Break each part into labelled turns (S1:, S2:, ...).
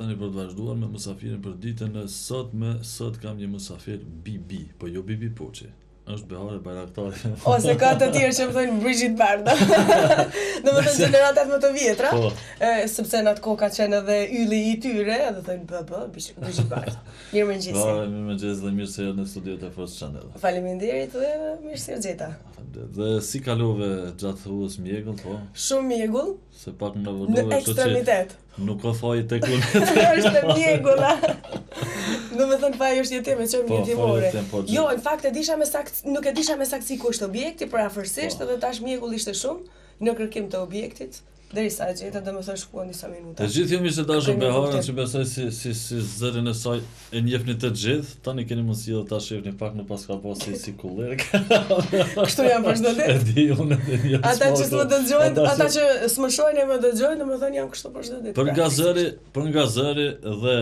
S1: tani për të vazhduar me musafirin për ditën e sotme. Sot kam një musafir Bibi, po jo Bibi Poçi. Është Behare Bajraktari.
S2: Ose ka të tjerë që më thënë Brigitte Barda. Domethënë gjeneratat më të vjetra, sepse në atë kohë ka qenë edhe ylli i tyre, edhe thënë Brigitte Barda. Mirëmëngjes.
S1: Mirëmëngjes dhe mirë se erdhën në studiot e First Channel.
S2: Faleminderit dhe mirë se u gjeta.
S1: Dhe si kalove gjatë udhës mjegull, po?
S2: Shumë mjegull.
S1: Se pak në vërdove,
S2: në ekstremitet.
S1: Nuk o thoi tek unë.
S2: Është mjegulla. Domethënë faji është jetime që më jetimore. Jo, në fakt nuk e disha me saktësi ku është objekti, por afërsisht edhe tash mjegull ishte shumë në kërkim të objektit. Derisa e gjeta, domethënë shkuan disa minuta.
S1: Të gjithë jemi se dashur Beharën, që besoj si zërin e saj e njefni të gjithë. Tani keni mundësi edhe ta shihni pak në pas ka pasi si kullerë.
S2: Kështu janë për çdo ditë.
S1: E di unë e di.
S2: Ata që s'më dëgjojnë, ata që s'më shohin e më dëgjojnë, domethënë janë kështu për çdo ditë.
S1: Për nga zëri dhe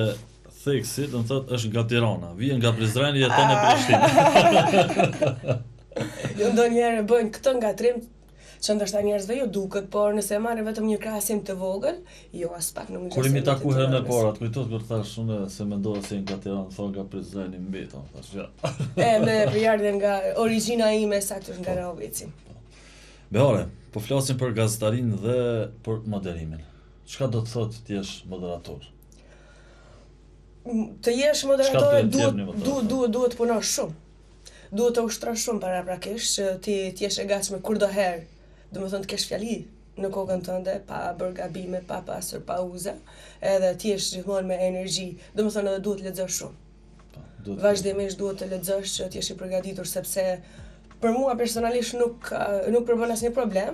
S1: theksi, do të thotë është nga Tirana. Vjen nga Prizreni, jeton në Prishtinë.
S2: Jo ndonjëherë bëjnë këtë ngatrim që ndoshta njerëzve jo duket, por nëse e marrin vetëm një krahasim të vogël, jo as pak nuk më
S1: Kur imi taku herën e parë, kujtohet kur thash unë se mendova se nga Tirana, thonë nga Prizreni mbeton, thash ja.
S2: Me përjardhjen nga origjina ime saktë nga Rahovici.
S1: Behare, po flasim për gazetarinë dhe për moderimin. Çka do të thotë të jesh moderator?
S2: Të jesh moderator duhet të punosh shumë. Duhet të ushtrosh shumë paraprakisht që ti jesh e gatshme kurdoherë, domethënë të kesh fjali në kokën tënde, pa bërë gabime, pa pasur pauza, edhe ti jesh gjithmonë me energji, domethënë edhe duhet të lexosh shumë. Vazhdimisht duhet të lexosh që të jesh i përgatitur, sepse për mua personalisht nuk përbën asnjë problem.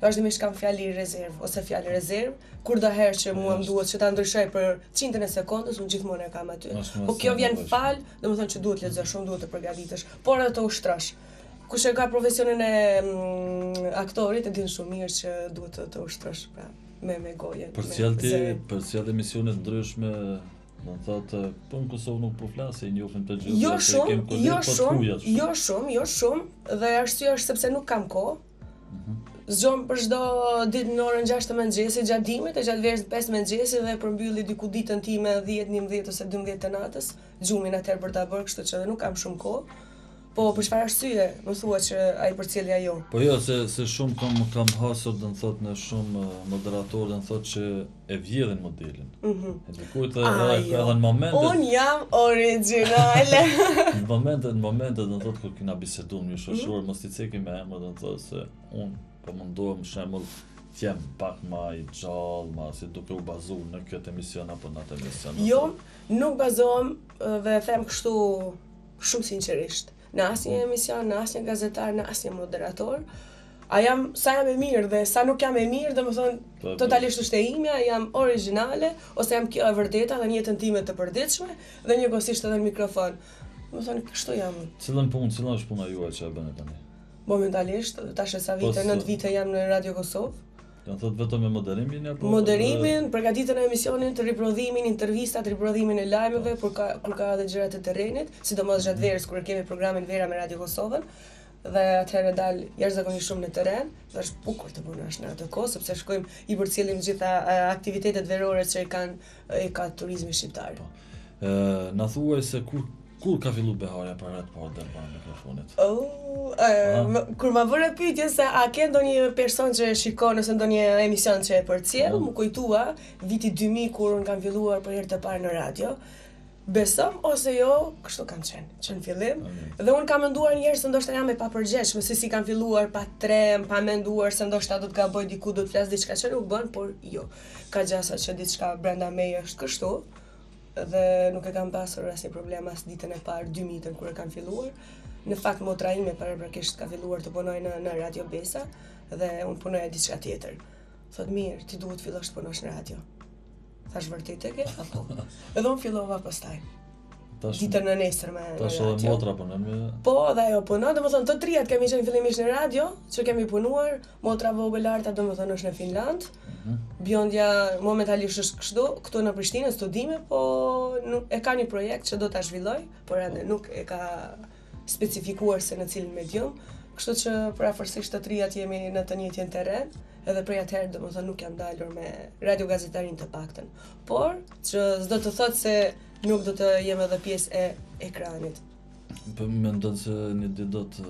S2: Vazhdimisht kam fjali rezervë ose fjalë rezervë, kurdoherë që mua më duhet që ta ndryshoj për qindën e sekondës, unë gjithmonë e kam aty. Po kjo vjen fal, domethënë që duhet të lexosh shumë, duhet të përgatitesh, por edhe të ushtrosh. Kush e ka profesionin e aktorit, e din shumë mirë që duhet të ushtrosh pra me gojen.
S1: Përcjell emisione të ndryshme, do të thotë, po në Kosovë nuk po flas, i njohim të gjithë.
S2: Jo shumë, dhe arsyeja është sepse nuk kam kohë. Zgjon për çdo ditë në orën 6 të mëngjesit gjatë dimrit, e gjatë verës 5 mëngjesit dhe përmbylli diku ditën time 10, 11 ose 12 të natës, gjumin atëherë për ta bërë, kështu që edhe nuk kam shumë kohë. Po për çfarë arsye më thua që ai përcjelli ajo?
S1: Po jo, se shumë kam hasur, do të thotë në shumë moderatorë, do të thotë që e vjedhin modelin. E dikujt edhe në momente.
S2: Un jam origjinale.
S1: Në momente do të thotë kur kena biseduar me shoqëror, mos i cekim me emër, do të thotë se un po mundohem në shembull të jem pak më i gjallë, si duke u bazuar në këtë emision apo në atë emision.
S2: Jo, nuk bazohem dhe them kështu shumë sinqerisht. Në asnjë emision, në asnjë gazetar, në asnjë moderator. Sa jam e mirë dhe sa nuk jam e mirë, domethënë totalisht është e imja, jam origjinale ose jam kjo e vërteta dhe në jetën time të përditshme dhe njëkohësisht edhe në mikrofon. Domethënë kështu jam.
S1: Cilla është puna juaj që e bëni tani?
S2: Momentalisht, tash sa vite, 9 vite jam në Radio Kosovë.
S1: Do të thotë vetëm me moderimin apo?
S2: Moderimin, përgatitjen e emisionit, të riprodhimin, intervistat, riprodhimin e lajmeve, kur ka edhe gjëra të terrenit, sidomos gjatë verës kur kemi programin Vera me Radio Kosovën, dhe atëherë dal jashtëzakonisht shumë në terren, dhe është bukur të punosh në atë kohë, sepse shkojmë i përcjellim gjitha aktivitetet verore që ka turizmi shqiptar.
S1: Na thuaj se kur ka fillu Beharja para të parë deri para mikrofonit?
S2: Kur ma vëre pyetje se a ke ndonjë person që e shikon ose ndonjë emision që e përcjell, më kujtua viti 2000 kur unë kam filluar për herë të parë në radio. Besom ose jo, kështu kam qenë që në fillim. Dhe unë kam menduar njerëz se ndoshta jam e papërgjeshme, se si kam filluar pa trem, pa menduar se ndoshta do të gaboj diku, do të flas diçka që nuk bën, por jo. Ka gjasa që diçka brenda meje është kështu. Dhe nuk e kam pasur asnjë problem as ditën e parë 2000 kur e kam filluar. Në fakt motra ime paraprakisht ka filluar të punojë në Radio Besa dhe unë punoja diçka tjetër. Thot mirë, ti duhet të fillosh të punosh në radio. Thash vërtet e ke? Apo. Edhe unë fillova pastaj. Ditën e nesërme në radio.
S1: Tash edhe motra punon me.
S2: Po, dhe ajo punon, domethënë të trijat kemi qenë fillimisht në radio, që kemi punuar, motra vogël Arta domethënë është në Finland. Bjondja momentalisht është këtu në Prishtinë studime, po e ka një projekt që do ta zhvilloj, por ende nuk e ka specifikuar se në cilin medium. Kështu që përafërsisht të trijat jemi në të njëjtin terren, edhe prej atëherë domethënë nuk jam dalur me radio gazetarin të paktën. Por që s'do të thotë se nuk do të jem edhe pjesë e ekranit.
S1: Po mendon se një ditë do të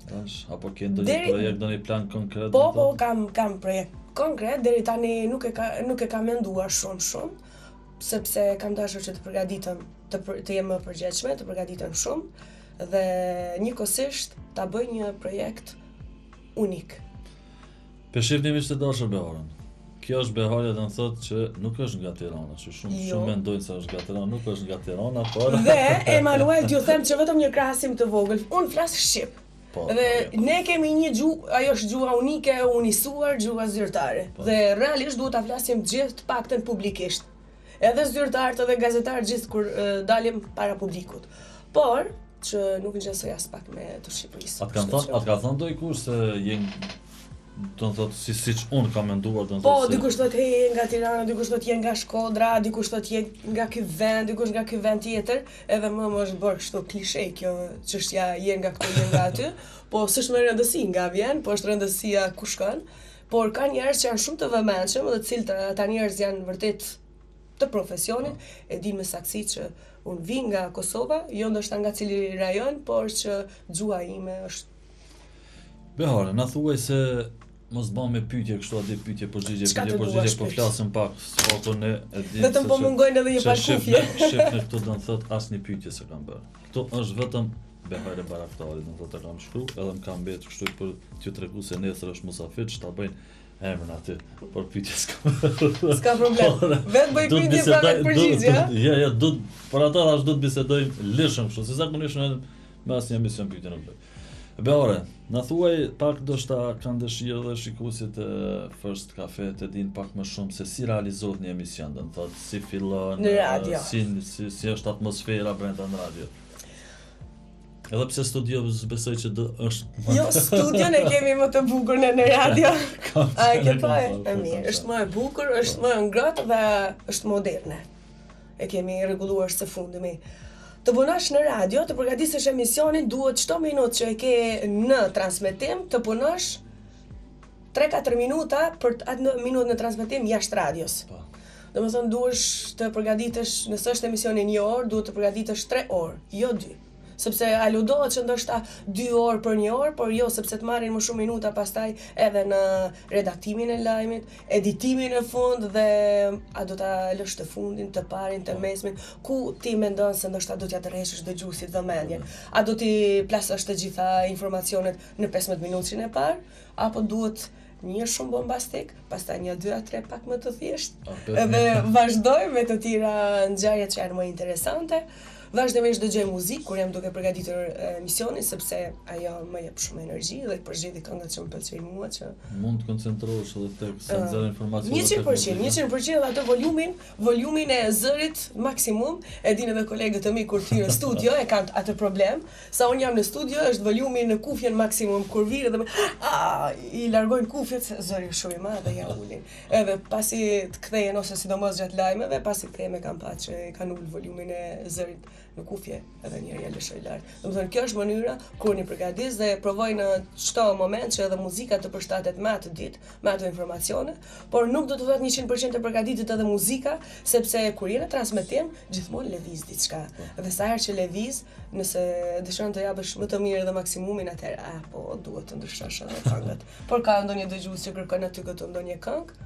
S1: dash apo ke ndonjë projekt, ndonjë plan konkret?
S2: Po, kam projekt konkret, deri tani nuk e kam menduar shumë, sepse kam dashur që të përgatitem, të jem më përgjithshme, të përgatitem shumë dhe njëkohësisht ta bëj një projekt unik.
S1: Për shifnimisht të dashur Beharën. Kjo është Beharja dhe në thotë që nuk është nga Tirana, që shumë mendojnë se është nga Tirana, nuk është nga Tirana, por...
S2: Dhe, Emanuel, t'ju them që vetëm një krahasim të vogël, unë flas shqip. Dhe ne kemi një gjuhë, ajo është gjuha unike, unisuar, gjuha zyrtare. Dhe realisht duhet ta flasim gjithë të paktën publikisht. Edhe zyrtarët edhe gazetarët gjithë kur dalim para publikut. Por, që nuk ngjesoj as pak me të Shqipërisë.
S1: Atë ka thënë dojkush se jenë, do të thotë siç unë kam menduar, do të thotë.
S2: Po, dikush thotë je nga Tirana, dikush thotë je nga Shkodra, dikush thotë je nga ky vend, dikush nga ky vend tjetër, edhe më është bërë kështu klishe kjo çështja je nga këtu, je nga aty, po s'është më rëndësi nga vjen, po është rëndësia ku shkon. Por ka njerëz që janë shumë të vëmendshëm dhe të cilët ata njerëz janë vërtet të profesionit, e din me saktësi që unë vi nga Kosova, jo ndoshta nga cili rajon, por që gjuha ime është.
S1: Beharë, na thuaj se mos bëm me pyetje kështu atë pyetje përgjigje, po flasim pak spakun e di.
S2: Vetëm po mungojnë edhe një pak kufje.
S1: Shefni këtu do të thotë asnjë pyetje se kam bërë. Këtu është vetëm Beharë Baraktarit, do të thotë kam shkruar, edhe më kam mbetur kështu për t'ju treguar se nesër është musafir, ç'ta bëjnë emrin aty, por pyetje s'ka.
S2: S'ka problem. Vetë bëj pyetje pa vetë përgjigje.
S1: Ja, por ata tash do të bisedojmë lishëm kështu, se zakonisht me asnjë emision pyetje nuk bëj. Beore, na thuaj pak ndoshta kanë dëshirë dhe shikuesit e First Cafe të dinë pak më shumë se si realizohet një emision, do të thotë si fillon,
S2: në radio,
S1: si është atmosfera brenda në radio. Edhe pse studio besoj që është...
S2: Jo, studion e kemi më të bukur në radio. A e ke pa e mirë, është më e bukur, është më e ngrohtë dhe është moderne. E kemi rregulluar së fundmi. Të punosh në radio, të përgatisësh emisionin, duhet çdo minutë që e ke në transmetim, të punosh 3-4 minuta për atë minutë në transmetim jashtë radios. Domethënë duhesh të përgatitesh, nëse është emisioni 1 orë, duhet të përgatitesh 3 orë, jo 2. Sepse aludohet që ndoshta 2 orë për 1 orë, por jo sepse të marrin më shumë minuta pastaj edhe në redaktimin e lajmit, editimin e fund dhe a do ta lësh të fundin, të parin, të mesmin, ku ti mendon se ndoshta do t'ja tërheqësh dëgjuesit vëmendjen. A do t'i plasosh të gjitha informacionet në 15 minutin e parë, apo duhet një shumë bombastik, pastaj një 2-3 pak më të thjeshtë, edhe vazhdoj me të tjera ngjarje që janë më interesante. Vazhdimisht dëgjoj muzikë kur jam duke përgatitur emisionin, sepse ajo më jep shumë energji dhe përgjigj këngët që më pëlqejnë mua që
S1: mund të koncentrohesh edhe tek sa nxjerr informacion.
S2: 100% atë volumin e zërit maksimum, e dinë edhe kolegët e mi kur ti në studio e kanë atë problem, sa unë jam në studio është volumi në kufjen maksimum kur virë dhe i largojnë kufjet se zëri shumë i madh dhe ja ulin. Edhe pasi të kthehen ose sidomos gjatë lajmeve, pasi kthehem e kam pa që kanë ul volumin e zërit në kufje edhe njëri e lëshoj lart. Domethënë kjo është mënyra kur një përgatis dhe provoj në çdo moment që edhe muzika të përshtatet me atë ditë, me ato informacione, por nuk do të thotë 100% të përgatitet edhe muzika, sepse kur je në transmetim gjithmonë lëviz diçka. Dhe sa herë që lëviz, nëse dëshiron të japësh më të mirë dhe maksimumin, atëherë po duhet të ndryshosh edhe këngët. Por ka ndonjë dëgjues që kërkon aty këtu ndonjë këngë,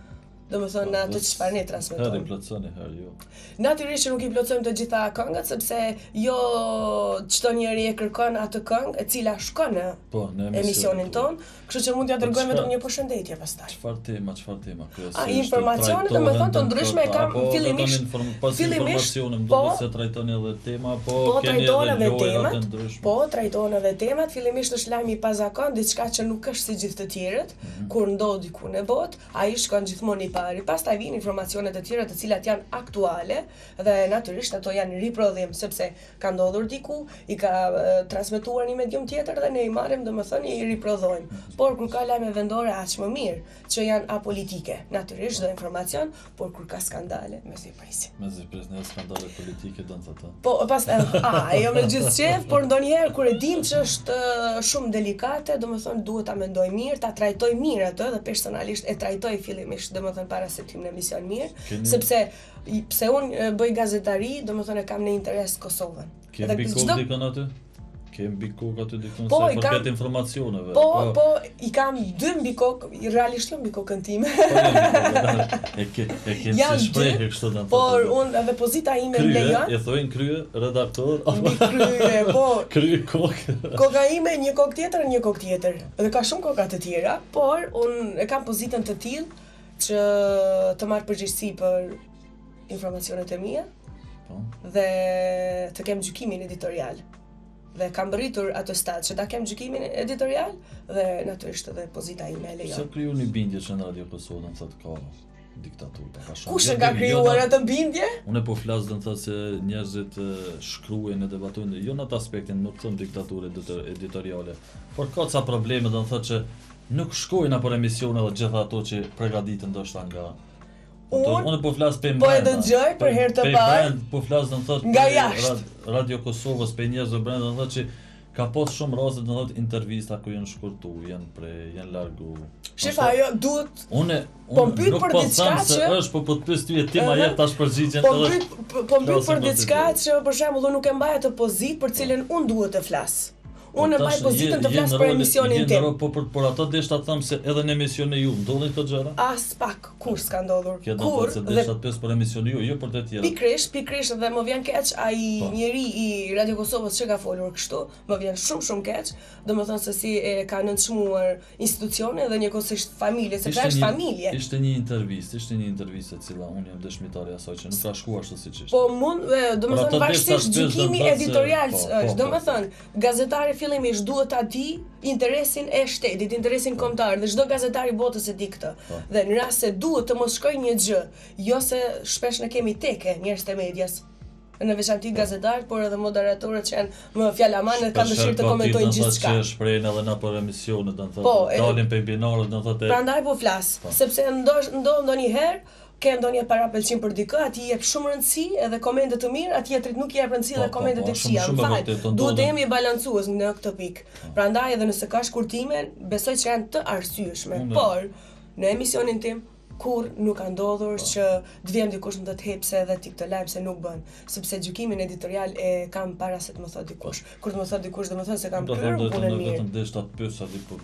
S2: domethënë atë çfarë ne transmetojmë.
S1: Herë plotësoni, herë jo.
S2: Natyrisht nuk i plotësojmë të gjitha këngët, sepse jo çdo njeri e kërkon atë këngë e cila shkon në emisionin ton, kështu që mund t'ja dërgojmë vetëm një përshëndetje pastaj.
S1: Çfarë tema kryesisht?
S2: Informacione domethënë të ndryshme kam fillimisht
S1: po se trajtoni edhe tema, po keni edhe lojra të ndryshme.
S2: Po trajton edhe temat, fillimisht është lajm i pazakon, diçka që nuk është si gjithë të tjerët, kur ndodh diku në botë, ai shkon gjithmonë i pari, pastaj vijnë informacionet e tjera të cilat janë aktuale dhe natyrisht ato janë riprodhim sepse ka ndodhur diku, i ka transmetuar një medium tjetër dhe ne i marrim domethënë i riprodhojmë. Por kur ka lajme vendore aq më mirë që janë apolitike, natyrisht çdo informacion, por kur ka skandale, mezi prisim.
S1: Mezi prisim në skandale politike do të thotë.
S2: Po jo me gjithçef, por ndonjëherë kur e dim që është shumë delikate, domethënë duhet ta mendoj mirë, ta trajtoj mirë atë dhe personalisht e trajtoj fillimisht domethënë para se të hym në emision mirë, sepse pse unë bëj gazetari, domethënë e kam në interes Kosovën.
S1: Ke mbi kokë dikon aty? Ke mbi kokë aty dikon
S2: po,
S1: se përket informacioneve.
S2: Po, i kam 2 mbi kokë, realisht jo mbi kokën time.
S1: E ke si shprehje kështu do të thotë.
S2: Por unë edhe pozita ime më lejon.
S1: E thojnë krye redaktor
S2: apo krye, po.
S1: Krye kokë.
S2: Koka ime një kokë tjetër, një kokë tjetër. Dhe ka shumë koka të tjera, por unë e kam pozitën të tillë që të marr përgjegjësi për informacionet e mia. Po. Dhe të kem gjykimin editorial. Dhe kam bërritur atë stad që ta kem gjykimin editorial dhe natyrisht edhe pozita ime e lejon.
S1: Se kriju një bindje që në Radio Kosovë do të thotë ka diktaturë, ka shumë.
S2: Kush e ka krijuar atë bindje?
S1: Unë po flas do të thotë se njerëzit shkruajnë e debatojnë jo në atë aspektin, nuk thon diktaturë editoriale, por ka ca probleme do të thotë që nuk shkojnë apo emisione dhe gjitha ato që përgatiten ndoshta nga unë po flas për
S2: po e dëgjoj për herë të parë.
S1: Po flas do të thotë
S2: nga jashtë.
S1: Radio Kosovës për njerëz brenda do të thotë që ka pas shumë raste do të thotë intervista ku janë shkurtu, janë largu.
S2: Shef ajo duhet.
S1: Unë
S2: po pyet për diçka që
S1: është po të pyes ty ti ma jep tash përgjigjen
S2: edhe. Po pyet për diçka që për shembull unë nuk e mbaj atë pozitë për cilën unë duhet të flas. Unë mbaj pozitën të flas për emisionin tim.
S1: Por ato deshta të them se edhe në emisionin ju ndodhin këto gjëra?
S2: As pak, kur s'ka ndodhur.
S1: Kur se deshta të pyes për emisionin ju, jo për të tjerë.
S2: Pikrisht dhe më vjen keq ai njeri i Radio Kosovës që ka folur kështu, më vjen shumë keq, domethënë se si e ka nënçmuar institucione dhe njëkohësisht familje, sepse është familje.
S1: Ishte një intervistë e cila unë jam dëshmitari i asaj që nuk ka shkuar ashtu siç ishte.
S2: Po mund, domethënë varësisht gjykimi editorial është, domethënë gazetari fillimisht duhet ta di interesin e shtetit, interesin kombëtar, dhe çdo gazetar i botës e di këtë. Dhe në rast se duhet të mos shkojë një gjë, jo se shpesh ne kemi teke njerëz të medias, në veçanti gazetarët, por edhe moderatorët që janë më fjalaman dhe kanë dëshirë të komentojnë gjithçka.
S1: Që shprehin edhe në për emisione, do të thotë, dalin pe binarët, do të thotë.
S2: Prandaj po flas, sepse ndodh ndonjëherë ke ndonjë parapëlqim për dikë, aty jep shumë rëndësi edhe komente të mirë, tjetrit nuk i jep rëndësi dhe komente të këqija. Duhet të jemi balancues në këtë pikë. Prandaj edhe nëse ka shkurtime, besoj që janë të arsyeshme, por në emisionin tim kur nuk ka ndodhur që të vjem dikush më të hepse edhe ti këtë lajm se nuk bën, sepse gjykimin editorial e kam para se të më thotë dikush. Kur të më thotë dikush, do të thonë se kam kryer punën mirë.
S1: Vetëm deshta të pyes aty po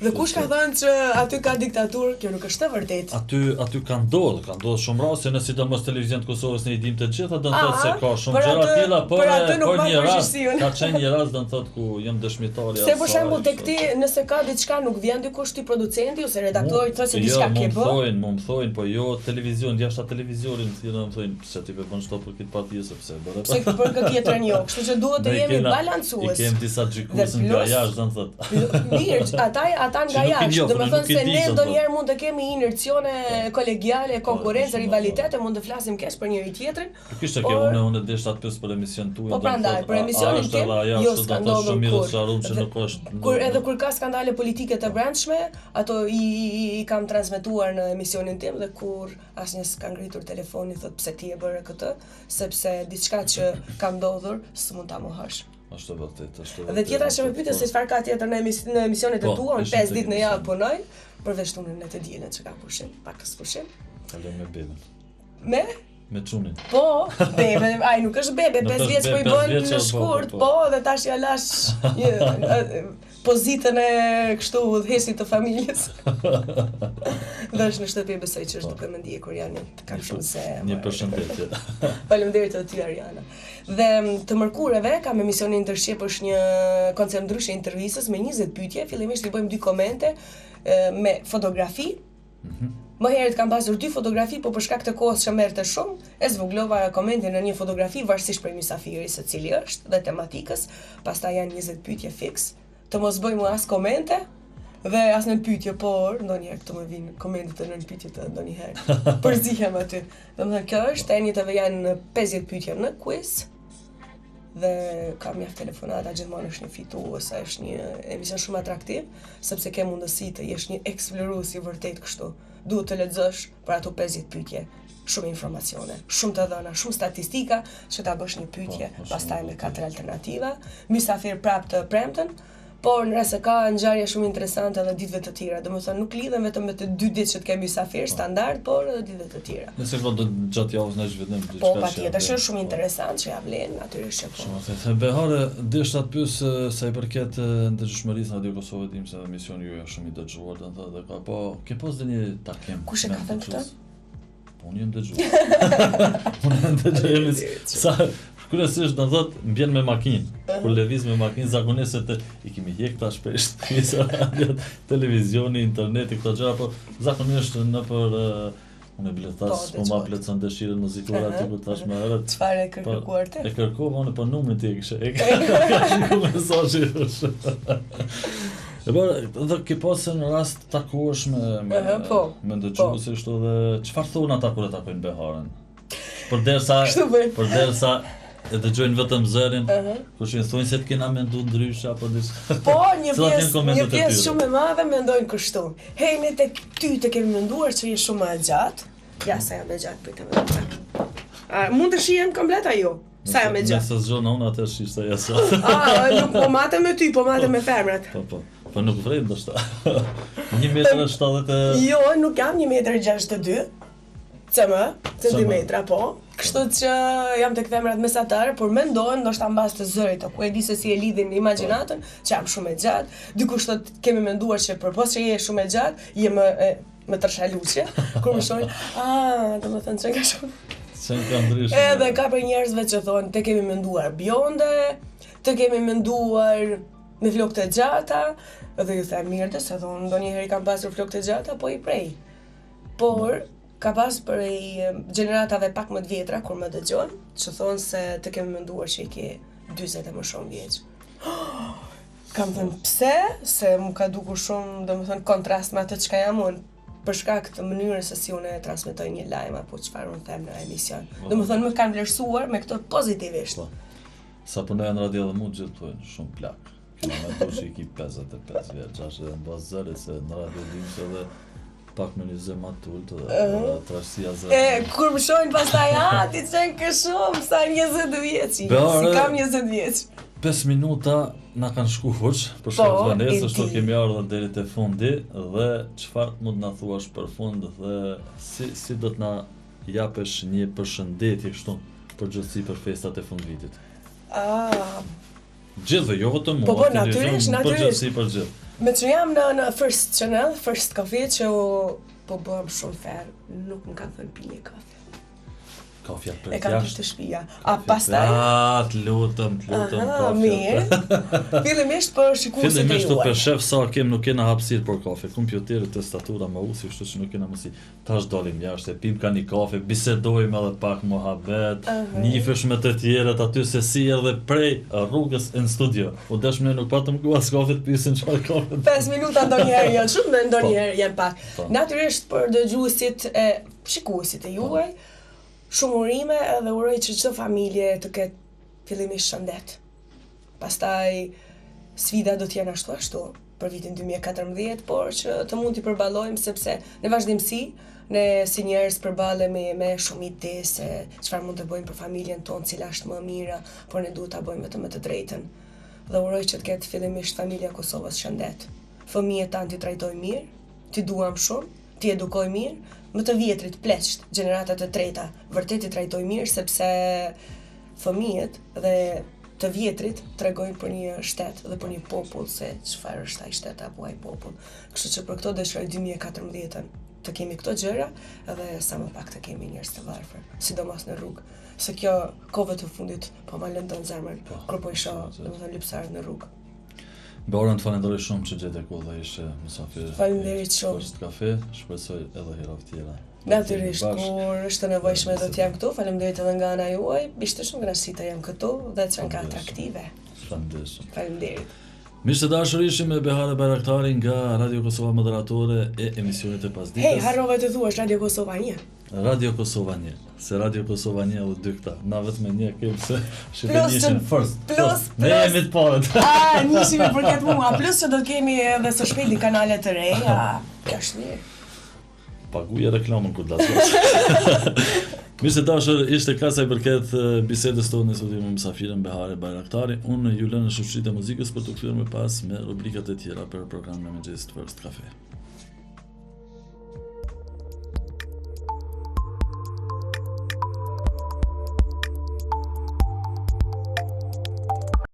S2: dhe kush ka thënë që aty ka diktaturë? Kjo nuk është e vërtetë.
S1: Aty ka ndodhur shumë raste, në sidomos televizion të Kosovës ne i dimë të gjitha, do të thotë se ka shumë gjëra të tilla, por një rast ka qenë një rast do të thotë ku jam dëshmitari asaj.
S2: Se për shembull tek ti nëse ka diçka nuk vjen dikush ti producenti ose redaktori thotë se diçka ke bë.
S1: Më thonë, po jo televizion, jashtë televizionin, thënë më thonë se ti bën çdo për këtë partije sepse bëre.
S2: Se për këtë tjetrën jo, kështu që duhet të jemi balancues.
S1: I kem disa gjykues nga jashtë, do të thotë.
S2: Mirë, ata nga jashtë, do të thonë se ne ndonjëherë mund të kemi inercione kolegiale, konkurrencë, rivalitete, mund të flasim keq për njëri tjetrin.
S1: Kishte kjo unë deshta të pyes për emision tuaj.
S2: Po prandaj, për emisionin tim, jo skandalon kur ka skandale politike të brendshme, ato i kam transmetuar në emisionin tim dhe kur asnjë s'ka ngritur telefoni thot pse ti e bëre këtë, sepse diçka që ka ndodhur s'mund ta mohosh.
S1: Është vërtet.
S2: Dhe tjetra që më pyete se çfarë ka tjetër në emisionet e tua, 5 ditë në javë punoj, përveç tunën e të dielën që ka pushim, pak pushim.
S1: Kaloj me bebën. Me çunin.
S2: Po, bebe, ai nuk është bebe, 5 vjeç po i bën në shkurt, po, dhe tash ja lash pozitën e kështu udhëhesit të familjes. Dhe është në shtëpi besoj që është duke më ndjekur janë, kam shumë se.
S1: Një përshëndetje.
S2: Faleminderit edhe ty Ariana. Dhe të mërkureve kam emisionin Ndërshqip, është një koncept ndryshe intervistës me 20 pyetje, fillimisht i bëjmë 2 komente me fotografi. Më herët kam pasur 2 fotografi, po për shkak të kohës që merrte shumë, e zvogëllova komentin në një fotografi varësisht prej mysafirit se cili është dhe tematikës, pastaj janë 20 pyetje fiks, të mos bëjmë as komente Dhe as në pyetje, por ndonjëherë këtu më vinë komentet e nën pyetjet ndonjëherë. Përzihem aty. Domethënë kjo është enjëtave janë 50 pyetje në quiz. Dhe ka mjaft telefonata, gjithmonë është një fituese, është një emision shumë atraktiv, sepse ke mundësi të jesh një eksplorues i vërtet kështu. Duhet të lexosh për ato 50 pyetje, shumë informacione, shumë të dhëna, shumë statistika, që ta bësh një pyetje, pastaj me 4 alternativa, mysafir prap të premten, por në rast se ka ngjarje shumë interesante edhe ditëve të tjera. Domethënë nuk lidhen vetëm me të 2 ditë që të kemi mysafir standard, por edhe ditëve të tjera.
S1: Nëse do gjatë javës në vetëm diçka.
S2: Po patjetër, është shumë interesant që ja vlen, natyrisht që po.
S1: Shumë thënë. Behare, desha të pyes sa i përket ndërgjegjshmërisë në Radio Kosovë, dim se emisioni juaj është shumë i dëgjuar, do të thotë ka po, ke pas dhe një takim.
S2: Kush e ka thënë këtë?
S1: Po unë jam dëgjuar. Unë jam dëgjuar. Sa kryesisht do thotë mbien me makinë. Kur lëviz me makinë zakonisht i kemi hjek tash shpesh radio, televizioni, interneti këto gjëra, po zakonisht nëpër unë e biletash, po ma plotson dëshirën muzikore aty ku tash më herët.
S2: Çfarë e kërkuar ti?
S1: E kërkova unë po numrin ti e kishe. E ka mesazhi. E bërë, dhe ke pasë në rast takuash me ndëgjuesi kështu dhe çfarë thonë ata kur e takojnë Beharen? Përderisa e dëgjojnë vetëm zërin, kush i thonë se të kena mendu ndryshe apo diçka.
S2: Po, një pjesë shumë e madhe mendojnë kështu. Hej, ne tek ty të kemi menduar që je shumë më e gjatë. Ja, sa jam e gjatë, pritëm edhe. Mund të shihem komplet ajo? Sa jam e gjatë?
S1: Nëse zgjona unë atë shishta jasa.
S2: Nuk po mate me ty, po mate me femrat.
S1: Po nuk vrej ndoshta. 1,70 m.
S2: Jo, nuk jam 1,62 m. Centimetra, po. Kështu që jam tek femrat mesatare, por mendojnë ndoshta mbas të zërit, ku e di se si e lidhin imagjinatën, që jam shumë e gjatë. Dikush thotë kemi menduar që përpos që je shumë e gjatë, je më tërshaluqe. Kur më shohin, domethënë që nga shumë.
S1: Se ka ndryshme.
S2: Edhe ka për njerëzve që thonë, te kemi menduar bjonde, te kemi menduar me flokë të gjata, edhe ju them mirë, se thonë ndonjëherë i kam pasur flokë të gjata, po i prej. Por ka pas për gjeneratave pak më të vjetra, kur më dëgjojnë, që thonë se të kemi menduar që i ke 40 e më shumë vjeç. Kam thënë pse, se më ka dukur shumë, domethënë kontrast me atë çka jam unë, për shkak të mënyrës se si unë e transmetoj një lajm apo çfarë unë them në emision. Domethënë më kanë vlerësuar me këtë pozitivisht.
S1: Sa punoj në radio dhe mund gjithë thonë shumë plak. Kemi menduar që i ki 55 vjeç, 60 mbas zëri se në radio dim se edhe pak me një zë ma tullë dhe trashësia zë.
S2: Kur më shojnë pastaj, ti qenë kë shumë, sa 20 vjeqi, si kam 20 vjeq.
S1: 5 minuta na kanë shku huq, për shkak të Vanesës, shto kemi ardhur deri te fundi dhe çfarë mund na thuash për fund dhe si do të na japesh një përshëndetje kështu përgjithësi për festat e fundvitit. Gjithë, jo vetëm mua.
S2: Po, natyrisht.
S1: Përgjithësi për gjithë.
S2: Me që jam në First Channel, First Coffee, që po bëhem shumë fair, nuk më kanë thënë pi një kafe.
S1: Kafja për
S2: jashtë? E kam të shtëpia. Pastaj?
S1: Të lutëm kafja.
S2: Mirë. Fillimisht për shikuesit e juaj.
S1: Fillimisht për shef sa nuk kena hapësirë për kafe. Kompjuterit, tastatura, mausi, kështu që nuk kena mësi. Tash dalim jashtë, pim ka një kafe, bisedojmë edhe pak mohabet, nifesh me të tjerët aty se si edhe prej rrugës në studio. U dashmë ne nuk patëm ku as kafe të pyesin çfarë kafe. 5
S2: minuta ndonjëherë janë shumë, ndonjëherë janë pak. Natyrisht për dëgjuesit e shikuesit e juaj, shumë urime edhe uroj që çdo familje të ketë fillimisht shëndet. Pastaj sfida do të jenë ashtu për vitin 2014, por që të mund t'i përballojmë sepse në vazhdimsi ne si njerëz përballemi me shumë ide se çfarë mund të bëjmë për familjen tonë, cila është më e mira, por ne duhet ta bëjmë vetëm me të drejtën. Dhe uroj që të ketë fillimisht familja e Kosovës shëndet. Fëmijët tanë t'i trajtoj mirë, t'i duam shumë, t'i edukoj mirë. Më të vjetrit, pleqt, gjeneratat e treta, vërtet i trajtoj mirë, sepse fëmijët dhe të vjetrit tregojnë për një shtet dhe për një popull, se çfarë është ai shtet apo ai popull. Kështu që për këto dëshiroj 2014-ën të kemi këto gjëra dhe sa më pak të kemi njerëz të varfër, sidomos në rrugë. Se kjo kohë të fundit po ma lëndon zemrën kur po i shoh, domethënë lypsarët në rrugë.
S1: Beorën, të falenderoj shumë që gjete ku dhe ishe mysafir.
S2: Faleminderit shumë.
S1: First Cafe, shpresoj edhe hera tjera.
S2: Natyrisht, kur është nevojshme do të jam këtu, faleminderit edhe nga ana juaj, ishte shumë kënaqësi të jam këtu dhe të qenë ka atraktive.
S1: Faleminderit.
S2: Faleminderit.
S1: Mirë të dashur, ishim me Behare Bayraktari nga Radio Kosova Moderatore e emisionit e pasdites.
S2: Hej, harrove të thuash Radio Kosova 1.
S1: Radio Kosova 1. Se Radio Kosova 1 u dy këta. Na vetëm një kemë se shqipënishin first.
S2: Plus.
S1: Ne jemi të parët.
S2: Njishimi për këtë mua. Plus që do të kemi edhe së shpejti kanale të reja. Kjo është mirë.
S1: Paguja reklamën kur dash. Mirë të dashur, ishte ka sa i përket bisedës tonë sot me mysafirën Behare Bayraktari. Unë ju lënë në shoqërinë e muzikës për të kthyer më pas me rubrikat e tjera për programin e mëngjesit First Cafe.